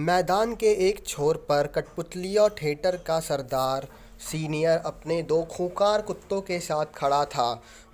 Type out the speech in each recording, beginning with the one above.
मैदान के एक छोर पर कठपुतलियों थिएटर का सरदार सीनियर अपने दो खूंखार कुत्तों के साथ खड़ा था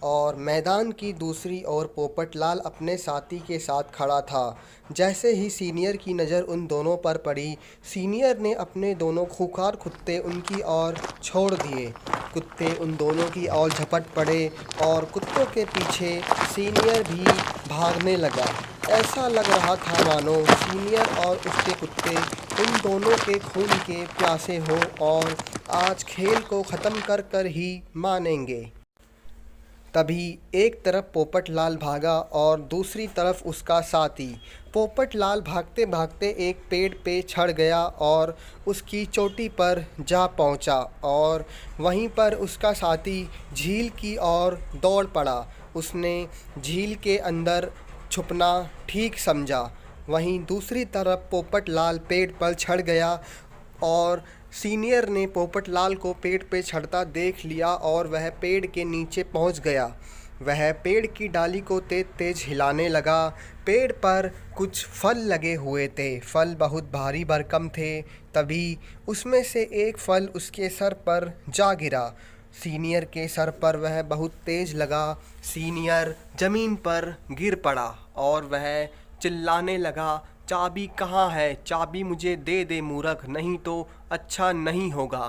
और मैदान की दूसरी ओर पोपटलाल अपने साथी के साथ खड़ा था। जैसे ही सीनियर की नज़र उन दोनों पर पड़ी, सीनियर ने अपने दोनों खूंखार कुत्ते उनकी ओर छोड़ दिए। कुत्ते उन दोनों की ओर झपट पड़े और कुत्तों के पीछे सीनियर भी भागने लगा। ऐसा लग रहा था मानो सीनियर और उसके कुत्ते उन दोनों के खून के प्यासे हों और आज खेल को ख़त्म कर कर ही मानेंगे। तभी एक तरफ पोपटलाल भागा और दूसरी तरफ उसका साथी। पोपटलाल भागते भागते एक पेड़ पे चढ़ गया और उसकी चोटी पर जा पहुंचा और वहीं पर उसका साथी झील की ओर दौड़ पड़ा। उसने झील के अंदर छुपना ठीक समझा। वहीं दूसरी तरफ पोपटलाल पेड़ पर चढ़ गया और सीनियर ने पोपटलाल को पेड़ पे चढ़ता देख लिया और वह पेड़ के नीचे पहुंच गया। वह पेड़ की डाली को तेज तेज हिलाने लगा। पेड़ पर कुछ फल लगे हुए थे। फल बहुत भारी भरकम थे। तभी उसमें से एक फल उसके सर पर जा गिरा। सीनियर के सर पर वह बहुत तेज लगा। सीनियर ज़मीन पर गिर पड़ा और वह चिल्लाने लगा, चाबी कहाँ है? चाबी मुझे दे दे मूर्ख, नहीं तो अच्छा नहीं होगा।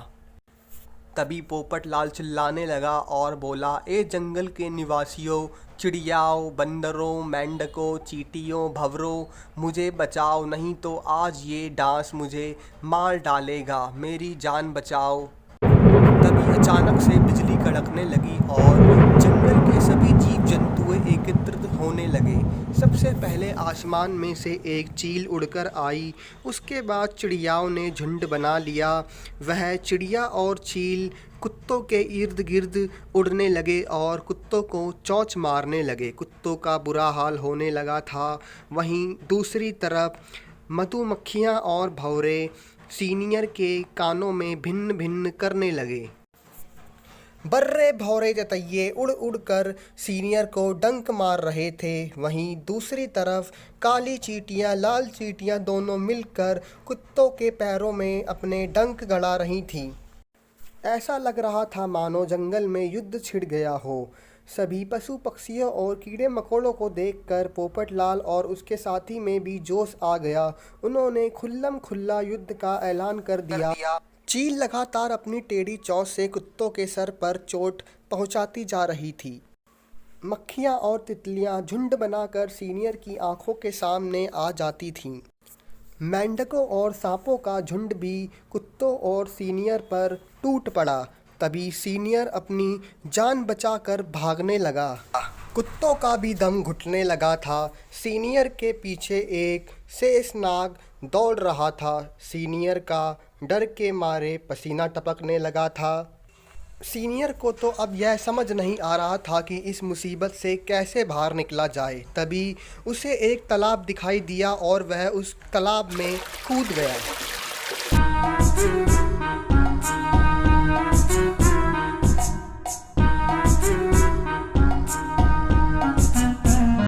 तभी पोपटलाल चिल्लाने लगा और बोला, ए जंगल के निवासियों, चिड़ियाओं, बंदरों, मेंढकों, चींटियों, भंवरों, मुझे बचाओ, नहीं तो आज ये डांस मुझे मार डालेगा। मेरी जान बचाओ। तभी अचानक से बिजली कड़कने लगी और जंगल के सभी जीव जंतु एकत्रित होने लगे। सबसे पहले आसमान में से एक चील उड़कर आई। उसके बाद चिड़ियाओं ने झुंड बना लिया। वह चिड़िया और चील कुत्तों के इर्द गिर्द उड़ने लगे और कुत्तों को चोंच मारने लगे। कुत्तों का बुरा हाल होने लगा था। वहीं दूसरी तरफ मधुमक्खियाँ और भंवरे सीनियर के कानों में भिन्न भिन्न करने लगे। बर्रे भौरे जतैये उड़ उड़ कर सीनियर को डंक मार रहे थे। वहीं दूसरी तरफ काली चींटियाँ लाल चींटियाँ दोनों मिलकर कुत्तों के पैरों में अपने डंक गड़ा रही थीं। ऐसा लग रहा था मानो जंगल में युद्ध छिड़ गया हो। सभी पशु पक्षियों और कीड़े मकोड़ों को देखकर पोपटलाल और उसके साथी में भी जोश आ गया। उन्होंने खुल्लम खुल्ला युद्ध का ऐलान कर दिया। चील लगातार अपनी टेढ़ी चोंच से कुत्तों के सर पर चोट पहुंचाती जा रही थी। मक्खियां और तितलियां झुंड बनाकर सीनियर की आंखों के सामने आ जाती थीं। मेंढकों और सांपों का झुंड भी कुत्तों और सीनियर पर टूट पड़ा। तभी सीनियर अपनी जान बचाकर भागने लगा। कुत्तों का भी दम घुटने लगा था। सीनियर के पीछे एक शेषनाग दौड़ रहा था। सीनियर का डर के मारे पसीना टपकने लगा था। सीनियर को तो अब यह समझ नहीं आ रहा था कि इस मुसीबत से कैसे बाहर निकला जाए। तभी उसे एक तालाब दिखाई दिया और वह उस तालाब में कूद गया।